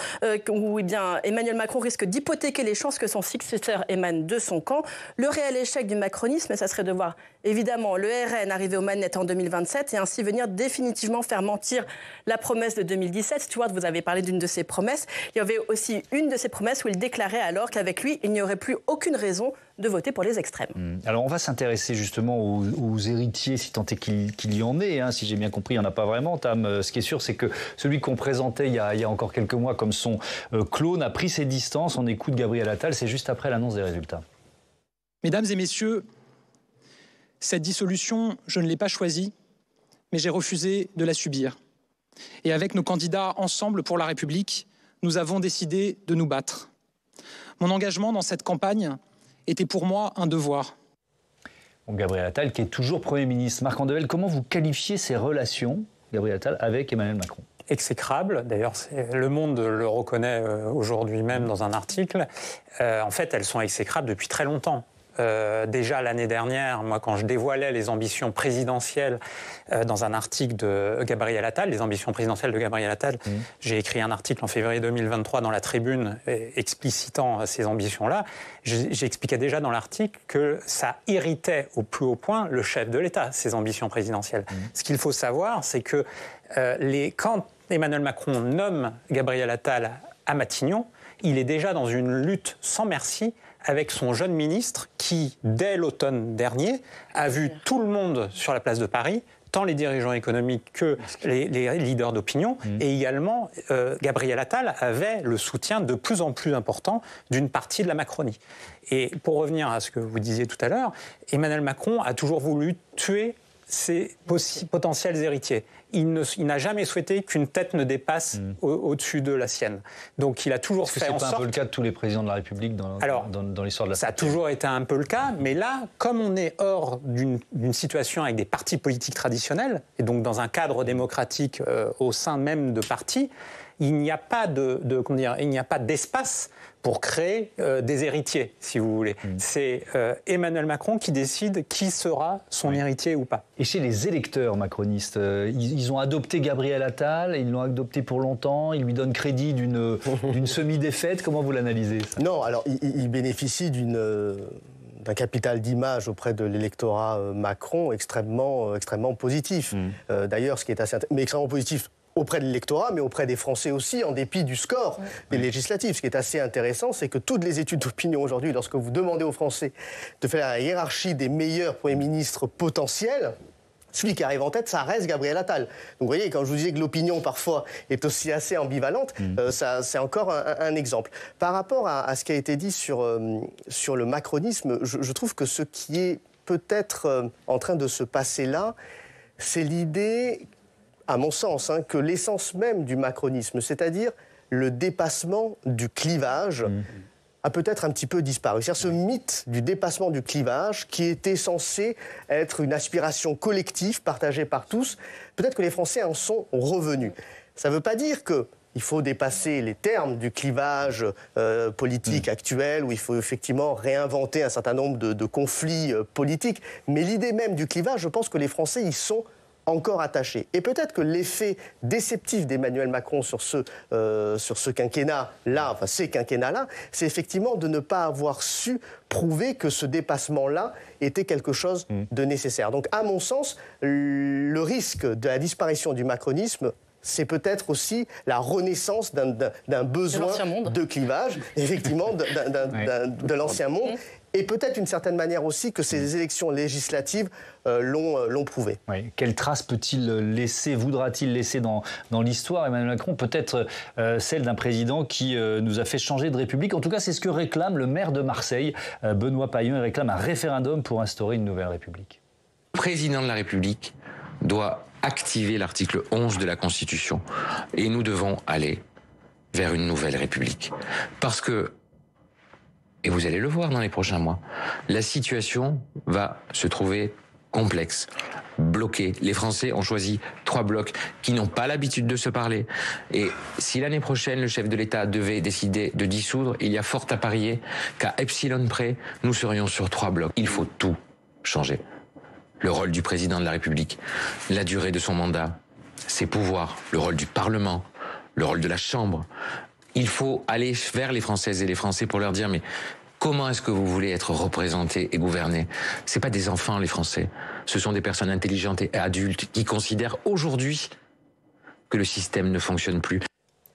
où Emmanuel Macron risque d'hypothéquer les chances que son successeur émane de son camp. Le réel échec du macronisme, ça serait de voir évidemment le RN arriver aux manettes en 2027 et ainsi venir définitivement faire mentir la promesse de 2017. Stuart, vous avez parlé d'une de ses promesses. Il y avait aussi une de ses promesses où il déclarait alors qu'avec lui, il n'y aurait plus aucune raison de voter pour les extrêmes. Alors on va s'intéresser justement aux héritiers, si tant est qu'il y en ait. Si j'ai bien compris, il n'y en a pas vraiment, Tam. Ce qui est sûr, c'est que celui qu'on présentait il y a encore quelques mois comme son clone a pris ses distances. On écoute Gabriel Attal, c'est juste après l'annonce des résultats. Mesdames et messieurs, cette dissolution, je ne l'ai pas choisie, mais j'ai refusé de la subir. Et avec nos candidats Ensemble pour la République, nous avons décidé de nous battre. Mon engagement dans cette campagne était pour moi un devoir. Gabriel Attal, qui est toujours Premier ministre. Marc Andevelle, comment vous qualifiez ces relations, Gabriel Attal, avec Emmanuel Macron? Exécrable, d'ailleurs Le Monde le reconnaît aujourd'hui même dans un article. En fait, elles sont exécrables depuis très longtemps. Déjà l'année dernière, moi, quand je dévoilais les ambitions présidentielles dans un article de Gabriel Attal, les ambitions présidentielles de Gabriel Attal, j'ai écrit un article en février 2023 dans La Tribune explicitant ces ambitions-là. J'expliquais déjà dans l'article que ça irritait au plus haut point le chef de l'État, ces ambitions présidentielles. Ce qu'il faut savoir, c'est que quand Emmanuel Macron nomme Gabriel Attal à Matignon, il est déjà dans une lutte sans merci avec son jeune ministre qui, dès l'automne dernier, a vu tout le monde sur la place de Paris, tant les dirigeants économiques que les leaders d'opinion. Et également, Gabriel Attal avait le soutien de plus en plus important d'une partie de la Macronie. Et pour revenir à ce que vous disiez tout à l'heure, Emmanuel Macron a toujours voulu tuer ses potentiels héritiers. Il n'a jamais souhaité qu'une tête ne dépasse au-dessus de la sienne. Donc il a toujours fait en sorte... C'est pas un peu le cas de tous les présidents de la République dans l'histoire de la... Ça a toujours été un peu le cas, mais là, comme on est hors d'une situation avec des partis politiques traditionnels, et donc dans un cadre démocratique au sein même de partis, il n'y a pas d'espace pour créer des héritiers, si vous voulez. C'est Emmanuel Macron qui décide qui sera son héritier ou pas. Et chez les électeurs macronistes, ils ont adopté Gabriel Attal, ils l'ont adopté pour longtemps, ils lui donnent crédit d'une semi-défaite. Comment vous l'analysez, ça ? Non, alors il bénéficie d'un capital d'image auprès de l'électorat Macron extrêmement positif. D'ailleurs, ce qui est mais extrêmement positif auprès de l'électorat, mais auprès des Français aussi, en dépit du score des législatives. Ce qui est assez intéressant, c'est que toutes les études d'opinion aujourd'hui, lorsque vous demandez aux Français de faire la hiérarchie des meilleurs premiers ministres potentiels, celui qui arrive en tête, ça reste Gabriel Attal. Donc vous voyez, quand je vous disais que l'opinion parfois est aussi assez ambivalente, c'est encore un exemple. Par rapport à ce qui a été dit sur le macronisme, je trouve que ce qui est peut-être en train de se passer là, c'est l'idée, à mon sens, que l'essence même du macronisme, c'est-à-dire le dépassement du clivage, a peut-être un petit peu disparu. C'est-à-dire ce mythe du dépassement du clivage qui était censé être une aspiration collective partagée par tous, peut-être que les Français en sont revenus. Ça ne veut pas dire qu'il faut dépasser les termes du clivage politique actuel, où il faut effectivement réinventer un certain nombre de conflits politiques, mais l'idée même du clivage, je pense que les Français y sont encore attachés. Et peut-être que l'effet déceptif d'Emmanuel Macron sur ce quinquennat-là, enfin ces quinquennats-là, c'est effectivement de ne pas avoir su prouver que ce dépassement-là était quelque chose de nécessaire. Donc, à mon sens, le risque de la disparition du macronisme c'est peut-être aussi la renaissance d'un besoin de clivage, effectivement, de l'ancien monde. Et peut-être d'une certaine manière aussi que ces élections législatives l'ont prouvé. Oui. Quelle trace voudra-t-il laisser dans l'histoire, Emmanuel Macron? Peut-être celle d'un président qui nous a fait changer de République. En tout cas, c'est ce que réclame le maire de Marseille, Benoît Payon. Il réclame un référendum pour instaurer une nouvelle République. Le président de la République doit activer l'article 11 de la Constitution. Et nous devons aller vers une nouvelle République. Parce que, et vous allez le voir dans les prochains mois, la situation va se trouver complexe, bloquée. Les Français ont choisi 3 blocs qui n'ont pas l'habitude de se parler. Et si l'année prochaine, le chef de l'État devait décider de dissoudre, il y a fort à parier qu'à epsilon près, nous serions sur 3 blocs. Il faut tout changer. Le rôle du président de la République, la durée de son mandat, ses pouvoirs, le rôle du Parlement, le rôle de la Chambre. Il faut aller vers les Françaises et les Français pour leur dire mais comment est-ce que vous voulez être représentés et gouvernés? C'est pas des enfants les Français, ce sont des personnes intelligentes et adultes qui considèrent aujourd'hui que le système ne fonctionne plus.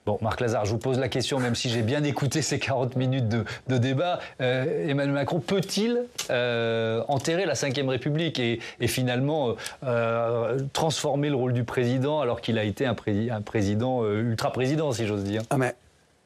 Bon, Marc Lazare, je vous pose la question, même si j'ai bien écouté ces 40 minutes de débat. Emmanuel Macron peut-il enterrer la Ve République et finalement transformer le rôle du président alors qu'il a été un président ultra-président, si j'ose dire?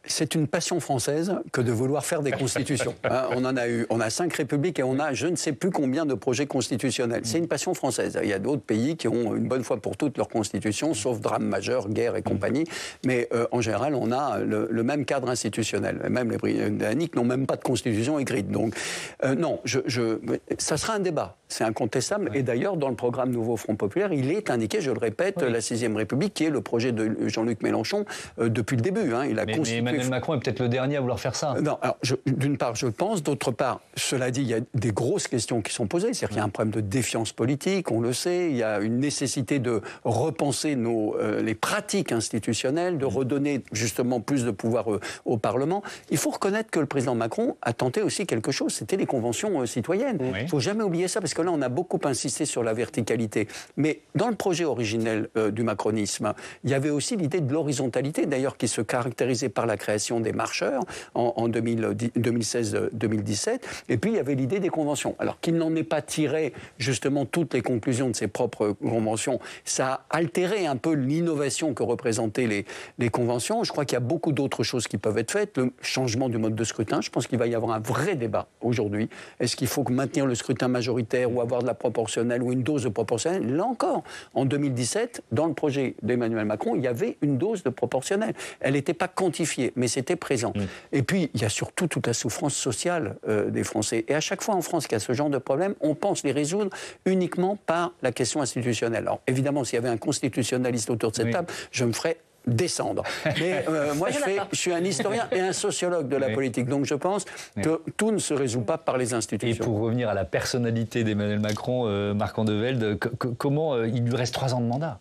C'est une passion française que de vouloir faire des constitutions. On a 5 républiques et on a je ne sais plus combien de projets constitutionnels. C'est une passion française. Il y a d'autres pays qui ont une bonne fois pour toutes leur constitution, sauf drame majeur, guerre et compagnie. Mais en général, on a le même cadre institutionnel. Même les Britanniques n'ont même pas de constitution écrite. Donc non, ça sera un débat. C'est incontestable. Et d'ailleurs, dans le programme Nouveau Front Populaire, il est indiqué, je le répète, la 6e République, qui est le projet de Jean-Luc Mélenchon depuis le début. Il a constitué. Emmanuel Macron est peut-être le dernier à vouloir faire ça. Non, alors d'une part, je pense. D'autre part, cela dit, il y a des grosses questions qui sont posées. C'est-à-dire qu'il y a un problème de défiance politique, on le sait. Il y a une nécessité de repenser les pratiques institutionnelles, de redonner justement plus de pouvoir au Parlement. Il faut reconnaître que le président Macron a tenté aussi quelque chose. C'était les conventions citoyennes. Il ne faut jamais oublier ça, parce que là, on a beaucoup insisté sur la verticalité. Mais dans le projet originel du macronisme, il y avait aussi l'idée de l'horizontalité, d'ailleurs, qui se caractérisait par la création des marcheurs en 2016-2017. Et puis, il y avait l'idée des conventions. Alors qu'il n'en ait pas tiré, justement, toutes les conclusions de ses propres conventions, ça a altéré un peu l'innovation que représentaient les conventions. Je crois qu'il y a beaucoup d'autres choses qui peuvent être faites. Le changement du mode de scrutin, je pense qu'il va y avoir un vrai débat aujourd'hui. Est-ce qu'il faut maintenir le scrutin majoritaire ou avoir de la proportionnelle ou une dose de proportionnelle? Là encore, en 2017, dans le projet d'Emmanuel Macron, il y avait une dose de proportionnelle. Elle n'était pas quantifiée, mais c'était présent. Et puis, il y a surtout toute la souffrance sociale des Français. Et à chaque fois en France qu'il y a ce genre de problème, on pense les résoudre uniquement par la question institutionnelle. Alors, évidemment, s'il y avait un constitutionnaliste autour de cette table, je me ferais descendre. Mais moi, je suis un historien et un sociologue de la politique. Donc, je pense que tout ne se résout pas par les institutions. Et pour revenir à la personnalité d'Emmanuel Macron, Marc Andevelde, comment il lui reste 3 ans de mandat?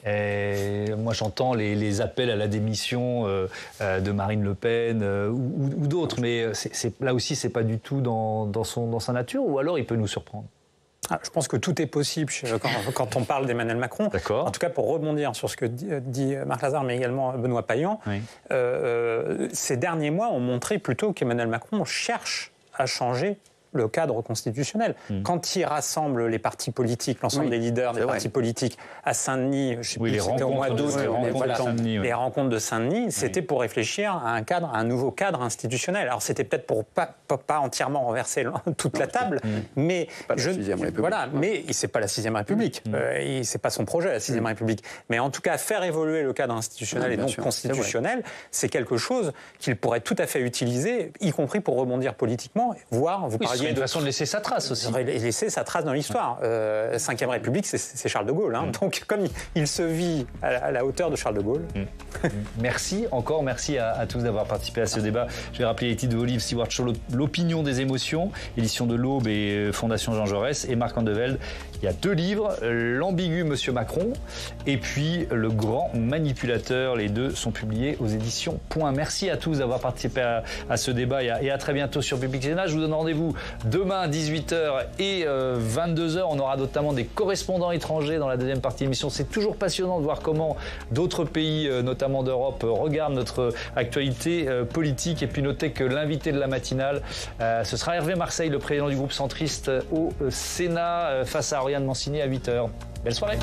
Moi, j'entends les appels à la démission de Marine Le Pen ou d'autres, mais là aussi, c'est pas du tout dans sa nature, ou alors il peut nous surprendre? Je pense que tout est possible quand on parle d'Emmanuel Macron. En tout cas, pour rebondir sur ce que dit Marc Lazare, mais également Benoît Payon, ces derniers mois ont montré plutôt qu'Emmanuel Macron cherche à changer le cadre constitutionnel. Quand il rassemble les partis politiques, l'ensemble des leaders des partis politiques à Saint-Denis, je ne sais plus si c'était au mois d'août, les rencontres de Saint-Denis, c'était pour réfléchir à un nouveau cadre institutionnel. Alors c'était peut-être pour pas entièrement renverser toute la table, mais pas la 6e République. Voilà, mais c'est pas la 6e République, c'est pas son projet la 6e République. Mais en tout cas, faire évoluer le cadre institutionnel et donc constitutionnel, c'est quelque chose qu'il pourrait tout à fait utiliser, y compris pour rebondir politiquement, voire vous parliez une façon de laisser sa trace aussi. Laisser sa trace dans l'histoire. 5e République, c'est Charles de Gaulle. Donc, comme il se vit à la hauteur de Charles de Gaulle. Merci à tous d'avoir participé à ce débat. Je vais rappeler les titres de vos livres: Stewart Shaw, L'opinion des émotions, édition de l'Aube et Fondation Jean Jaurès, et Marc Andevelde. Il y a 2 livres, L'ambigu Monsieur Macron et puis Le grand manipulateur. Les 2 sont publiés aux éditions Point. Merci à tous d'avoir participé à ce débat et à très bientôt sur Public Sénat. Je vous donne rendez-vous demain 18h et 22h. On aura notamment des correspondants étrangers dans la deuxième partie de l'émission. C'est toujours passionnant de voir comment d'autres pays, notamment d'Europe, regardent notre actualité politique. Et puis notez que l'invité de la matinale, ce sera Hervé Marseille, le président du groupe centriste au Sénat, face à Oriane Mancini à 8h. Belle soirée.